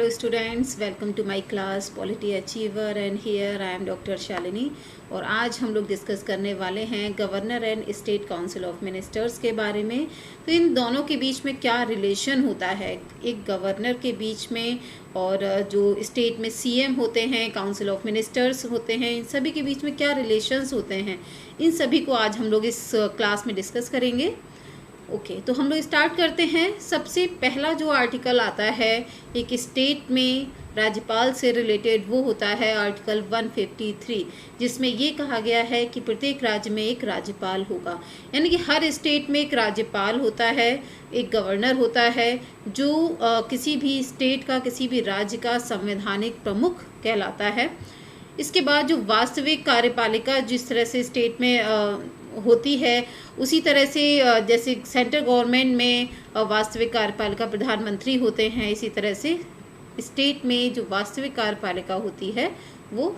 Hello students, welcome to my class Polity Achiever and here I am Dr. Shalini और आज हम लोग discuss करने वाले हैं governor and state council of ministers के बारे में। तो इन दोनों के बीच में क्या रिलेशन होता है, एक गवर्नर के बीच में और जो स्टेट में सीएम होते हैं, काउंसिल ऑफ मिनिस्टर्स होते हैं, इन सभी के बीच में क्या रिलेशंस होते हैं, इन सभी को आज हम लोग इस क्लास में डिस्कस करेंगे। ओके, तो हम लोग स्टार्ट करते हैं। सबसे पहला जो आर्टिकल आता है एक स्टेट में राज्यपाल से रिलेटेड, वो होता है आर्टिकल 153, जिसमें ये कहा गया है कि प्रत्येक राज्य में एक राज्यपाल होगा। यानी कि हर स्टेट में एक राज्यपाल होता है, एक गवर्नर होता है, जो किसी भी स्टेट का, किसी भी राज्य का संवैधानिक प्रमुख कहलाता है। इसके बाद जो वास्तविक कार्यपालिका जिस तरह से स्टेट में होती है, उसी तरह से जैसे सेंट्रल गवर्नमेंट में वास्तविक कार्यपालिका प्रधानमंत्री होते हैं, इसी तरह से स्टेट में जो वास्तविक कार्यपालिका होती है वो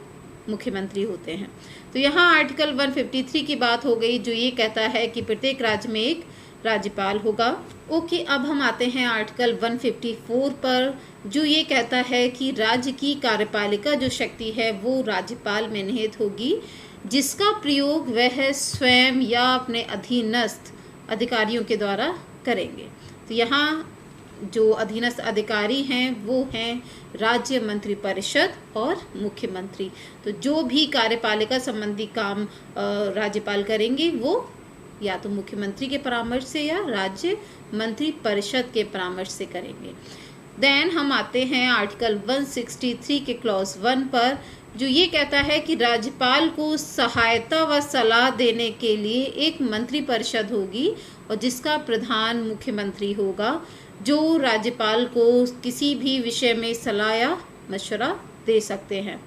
मुख्यमंत्री होते हैं। तो यहाँ आर्टिकल 153 की बात हो गई, जो ये कहता है कि प्रत्येक राज्य में एक राज्यपाल होगा। ओके, अब हम आते हैं आर्टिकल 154 पर, जो ये कहता है कि राज्य की कार्यपालिका जो शक्ति है वो राज्यपाल में निहित होगी, जिसका प्रयोग वह स्वयं या अपने अधीनस्थ अधिकारियों के द्वारा करेंगे। तो यहाँ जो अधीनस्थ अधिकारी हैं वो हैं राज्य मंत्रिपरिषद और मुख्यमंत्री। तो जो भी कार्यपालिका संबंधी काम राज्यपाल करेंगे वो या तो मुख्यमंत्री के परामर्श से या राज्य मंत्रिपरिषद के परामर्श से करेंगे। देन हम आते हैं आर्टिकल 163 के क्लॉज 1 पर, जो ये कहता है कि राज्यपाल को सहायता व सलाह देने के लिए एक मंत्रिपरिषद होगी और जिसका प्रधान मुख्यमंत्री होगा, जो राज्यपाल को किसी भी विषय में सलाह या मशवरा दे सकते हैं।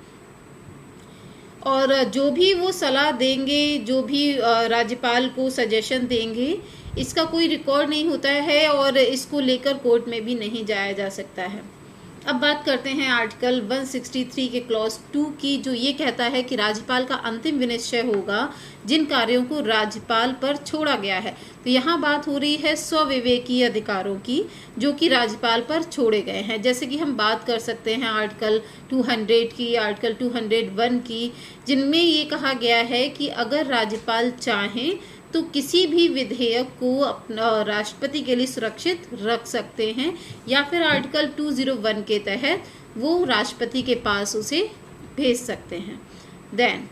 और जो भी वो सलाह देंगे, जो भी राज्यपाल को सजेशन देंगे, इसका कोई रिकॉर्ड नहीं होता है और इसको लेकर कोर्ट में भी नहीं जाया जा सकता है। अब बात करते हैं आर्टिकल 163 के क्लॉज 2 की, जो ये कहता है कि राज्यपाल का अंतिम विनिश्चय होगा जिन कार्यों को राज्यपाल पर छोड़ा गया है। तो यहाँ बात हो रही है स्वविवेकीय अधिकारों की, जो कि राज्यपाल पर छोड़े गए हैं। जैसे कि हम बात कर सकते हैं आर्टिकल 200 की, आर्टिकल 201 की, जिनमें ये कहा गया है कि अगर राज्यपाल चाहें तो किसी भी विधेयक को अपना राष्ट्रपति के लिए सुरक्षित रख सकते हैं, या फिर आर्टिकल 201 के तहत वो राष्ट्रपति के पास उसे भेज सकते हैं। देन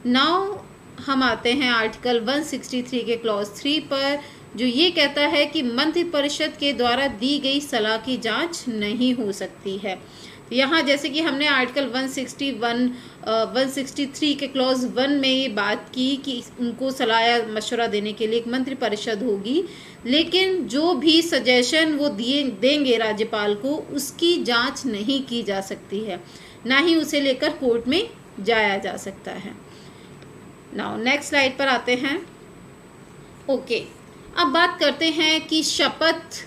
नाउ हम आते हैं आर्टिकल 163 के क्लॉज 3 पर, जो ये कहता है कि मंत्रिपरिषद के द्वारा दी गई सलाह की जांच नहीं हो सकती है। तो यहाँ जैसे कि हमने आर्टिकल 163 के क्लॉज 1 में ये बात की कि उनको सलाह या मशवरा देने के लिए एक मंत्रिपरिषद होगी, लेकिन जो भी सजेशन वो देंगे राज्यपाल को, उसकी जांच नहीं की जा सकती है, ना ही उसे लेकर कोर्ट में जाया जा सकता है। नाउ नेक्स्ट स्लाइड पर आते हैं। ओके, अब बात करते हैं कि शपथ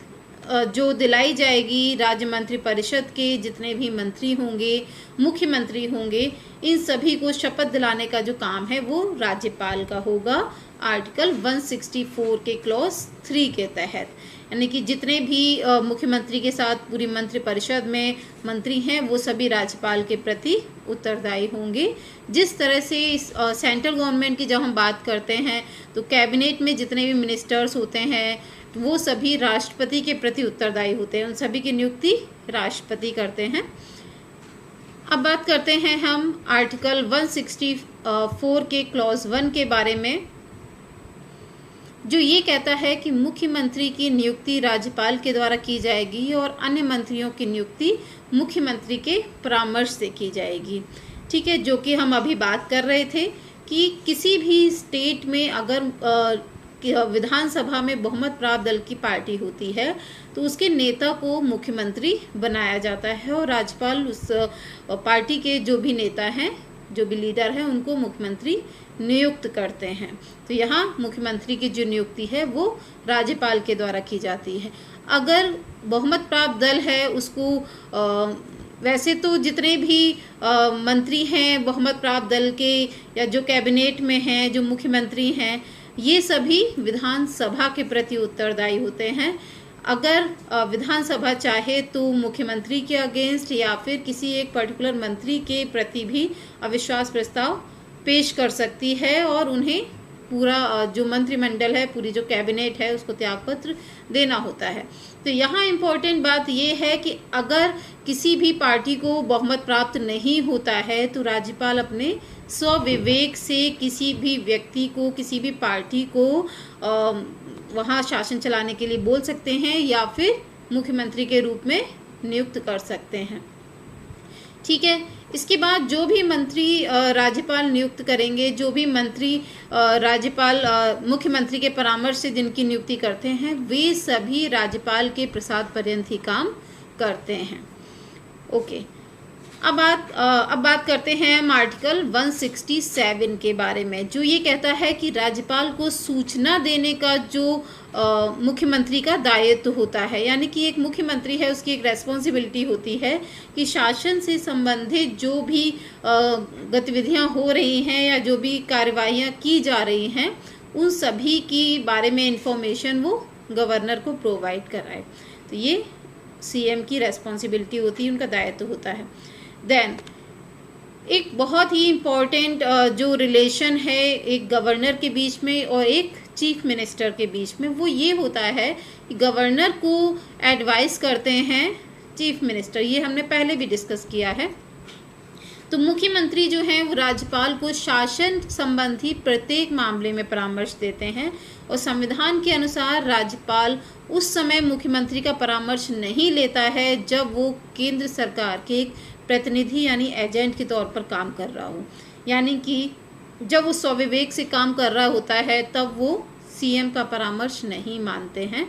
जो दिलाई जाएगी राज्य मंत्रिपरिषद के जितने भी मंत्री होंगे, मुख्यमंत्री होंगे, इन सभी को शपथ दिलाने का जो काम है वो राज्यपाल का होगा आर्टिकल 164 के क्लॉज 3 के तहत। यानी कि जितने भी मुख्यमंत्री के साथ पूरी मंत्रिपरिषद में मंत्री हैं वो सभी राज्यपाल के प्रति उत्तरदायी होंगे। जिस तरह से इस सेंट्रल गवर्नमेंट की जब हम बात करते हैं तो कैबिनेट में जितने भी मिनिस्टर्स होते हैं वो सभी राष्ट्रपति के प्रति उत्तरदायी होते हैं, उन सभी की नियुक्ति राष्ट्रपति करते हैं। अब बात करते हैं हम आर्टिकल 164 के क्लॉज 1 के बारे में, जो ये कहता है कि मुख्यमंत्री की नियुक्ति राज्यपाल के द्वारा की जाएगी और अन्य मंत्रियों की नियुक्ति मुख्यमंत्री के परामर्श से की जाएगी। ठीक है, जो कि हम अभी बात कर रहे थे कि किसी भी स्टेट में अगर विधानसभा में बहुमत प्राप्त दल की पार्टी होती है तो उसके नेता को मुख्यमंत्री बनाया जाता है और राज्यपाल उस पार्टी के जो भी नेता हैं, जो भी लीडर हैं, उनको मुख्यमंत्री नियुक्त करते हैं। तो यहाँ मुख्यमंत्री की जो नियुक्ति है वो राज्यपाल के द्वारा की जाती है। अगर बहुमत प्राप्त दल है उसको वैसे तो जितने भी मंत्री हैं बहुमत प्राप्त दल के या जो कैबिनेट में हैं, जो मुख्यमंत्री हैं, ये सभी विधानसभा के प्रति उत्तरदायी होते हैं। अगर विधानसभा चाहे तो मुख्यमंत्री के अगेंस्ट या फिर किसी एक पर्टिकुलर मंत्री के प्रति भी अविश्वास प्रस्ताव पेश कर सकती है और उन्हें पूरा जो मंत्रिमंडल है, पूरी जो कैबिनेट है, उसको त्यागपत्र देना होता है। तो यहाँ इम्पोर्टेंट बात ये है कि अगर किसी भी पार्टी को बहुमत प्राप्त नहीं होता है तो राज्यपाल अपने स्वविवेक से किसी भी व्यक्ति को, किसी भी पार्टी को वहाँ शासन चलाने के लिए बोल सकते हैं या फिर मुख्यमंत्री के रूप में नियुक्त कर सकते हैं। ठीक है, इसके बाद जो भी मंत्री राज्यपाल नियुक्त करेंगे, जो भी मंत्री राज्यपाल मुख्यमंत्री के परामर्श से जिनकी नियुक्ति करते हैं, वे सभी राज्यपाल के प्रसाद पर्यंत ही काम करते हैं। ओके, अब बात करते हैं हम आर्टिकल 167 के बारे में, जो ये कहता है कि राज्यपाल को सूचना देने का जो मुख्यमंत्री का दायित्व होता है, यानी कि एक मुख्यमंत्री है, उसकी एक रेस्पॉन्सिबिलिटी होती है कि शासन से संबंधित जो भी गतिविधियां हो रही हैं या जो भी कार्यवाहियां की जा रही हैं, उन सभी की बारे में इंफॉर्मेशन वो गवर्नर को प्रोवाइड कराए। तो ये सीएम की रेस्पॉन्सिबिलिटी होती है, उनका दायित्व होता है। देन एक बहुत ही इम्पॉर्टेंट जो रिलेशन है एक गवर्नर के बीच में और एक चीफ मिनिस्टर के बीच में, वो ये होता है कि गवर्नर को एडवाइस करते हैं चीफ मिनिस्टर। ये हमने पहले भी डिस्कस किया है। तो मुख्यमंत्री जो हैं वो राज्यपाल को शासन संबंधी प्रत्येक मामले में परामर्श देते हैं और संविधान के अनुसार राज्यपाल उस समय मुख्यमंत्री का परामर्श नहीं लेता है जब वो केंद्र सरकार के एक प्रतिनिधि यानी एजेंट के तौर पर काम कर रहा हो, यानी कि जब वो स्वविवेक से काम कर रहा होता है तब वो सीएम का परामर्श नहीं मानते हैं।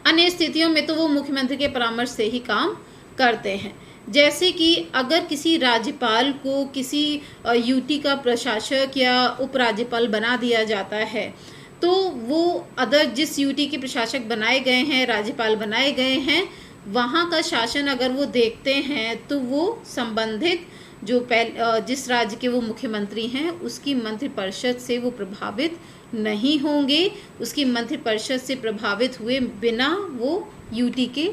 अन्य स्थितियों में तो वो मुख्यमंत्री के परामर्श से ही काम करते हैं। जैसे कि अगर किसी राज्यपाल को किसी यूटी का प्रशासक या उपराज्यपाल बना दिया जाता है, तो वो अदर जिस यूटी के प्रशासक बनाए गए हैं, राज्यपाल बनाए गए हैं, वहाँ का शासन अगर वो देखते हैं तो वो संबंधित जो जिस राज्य के वो मुख्यमंत्री हैं उसकी मंत्रिपरिषद से वो प्रभावित नहीं होंगे। उसकी मंत्रिपरिषद से प्रभावित हुए बिना वो यूटी के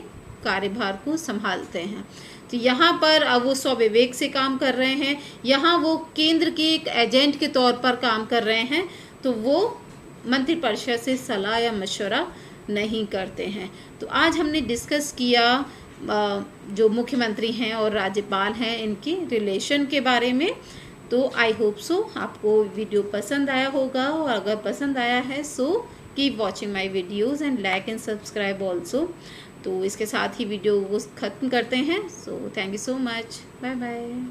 कार्यभार को संभालते हैं। तो यहाँ पर वो स्वविवेक से काम कर रहे हैं, यहाँ वो केंद्र के एक एजेंट के तौर पर काम कर रहे हैं, तो वो मंत्रिपरिषद से सलाह या मशवरा नहीं करते हैं। तो आज हमने डिस्कस किया जो मुख्यमंत्री हैं और राज्यपाल हैं इनके रिलेशन के बारे में। तो आई होप सो आपको वीडियो पसंद आया होगा, और अगर पसंद आया है so keep watching my videos and like and subscribe also. तो इसके साथ ही वीडियो को ख़त्म करते हैं। So thank you so much, bye bye.